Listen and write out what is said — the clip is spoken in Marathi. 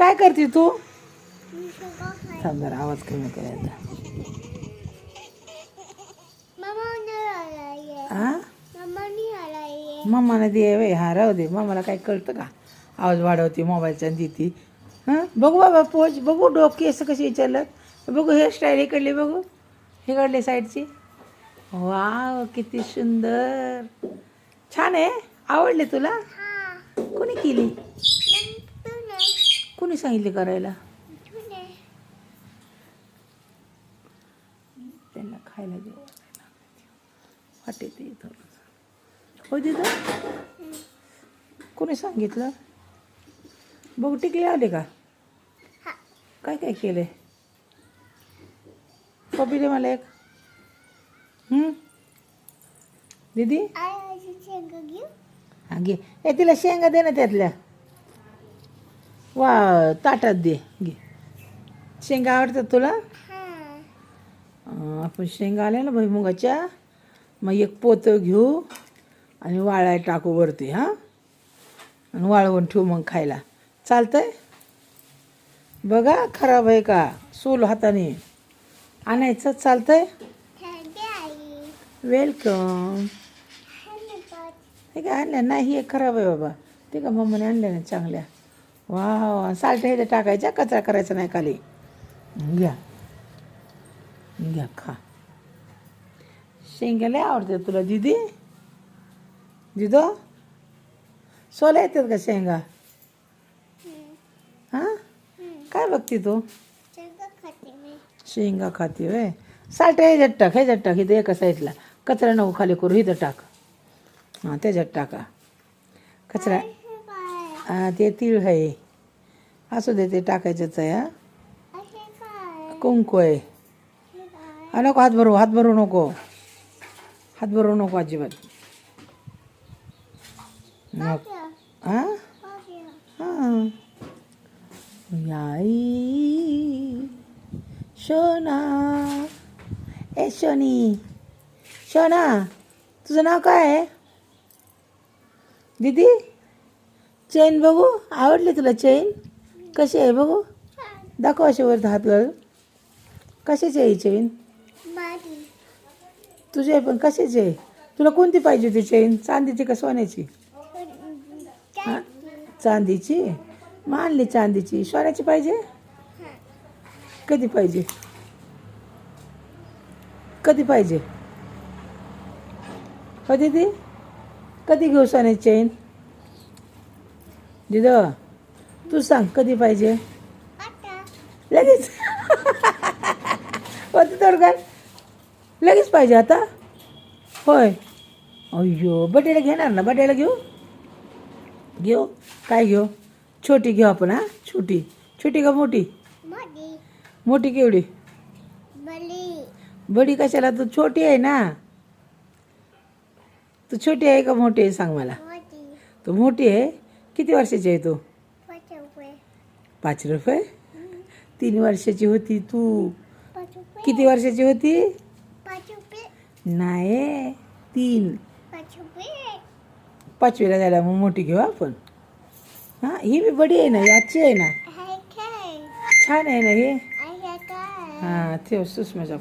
काय करते तू? थांब जरा आवाज कमी करायचा. मम्माने दे वे. हा राहू दे. मम्माला काय कळतं का? आवाज वाढवते मोबाईलचा देते. हां बघू बाबा पोच बघू. डोके असं कशी विचारलं बघू. हेअरस्टाईल इकडली बघू. इकडली साईडची. वाव किती सुंदर. छान आहे. आवडले तुला? कोणी केली? कोणी सांगितले करायला? त्यांना खायला दे. वाटे ते थोडं हो तिथं. कोणी सांगितलं? बघू टिकले आले का? काय काय केलंय? पप्पी दे मला एक. दीदी हा घे. ए तिला शेंगा दे ना त्यातल्या. वा ताटात दे. घे. शेंगा आवडतात तुला? आपण शेंगा आल्या ना भुईमुगाच्या. मग एक पोतं घेऊ आणि वाळायला टाकू वरती. हां आणि वाळवून ठेवू मग खायला. चालतंय? बघा खराब आहे का? सोल हाताने आणायचं. चालतंय? वेलकम. हे काय आणलं नाही? हे खराब आहे बाबा. ते का मम्माने आणल्या ना चांगल्या. वा साल्ट हे टाकायच्या. कचरा करायचा नाही खाली. घ्या घ्या खा. शेंगा लय आवडते तुला दीदी? दिदो सोला येतात का शेंगा? हां काय बघते तू? शेंगा खाते वय. साल्ट ह्याच्यात टाक. ह्याच्यात टाक. इथं एका साईडला कचरा नको खाली करू. इथं टाक. हां त्याच्यात टाका कचरा. हां ते तीळ आहे. असू दे ते टाकायचंच आहे. हां कुंकू आहे. नको हात भरू. हात भरू नको. हात भरू नको अजिबात. नको. हां हां याई शोना. ए शोनी. शोना तुझं नाव काय आहे? दीदी चेन बघू. आवडली तुला चेन? कशी आहे बघू. दाखव अशी वर हात घालून. कशाची आहे ही चेन? तुझी आहे पण कशाची आहे? तुला कोणती पाहिजे होती चेन? चांदीची का सोन्याची? हां चांदीची. मग आणली चांदीची. सोन्याची पाहिजे? कधी पाहिजे? कधी पाहिजे? हो दीदी कधी घेऊ सोन्याची चेन? दिदो तू सांग कधी पाहिजे? लगेच. होती थोडं लगेच पाहिजे आता? होय. अय्यो बड्डेला घेणार ना? बड्डेला घेऊ. घेऊ काय घेऊ? छोटी घेऊ आपण. हां छोटी. छोटी का मोठी? मोठी केवढी? बडी कशाला? तू छोटी आहे ना. तू छोटी आहे का मोठी आहे सांग मला. तू मोठी आहे. किती वर्षाची आहे तू? 5 रुपये. 3 वर्षाची होती तू. किती वर्षाची होती? नाही 3. 5वीला जायला मग मोठी घेऊ आपण. हां ही बी बडी आहे ना. याची आहे ना. छान आहे ना हे. हां ठेव सुषमाचा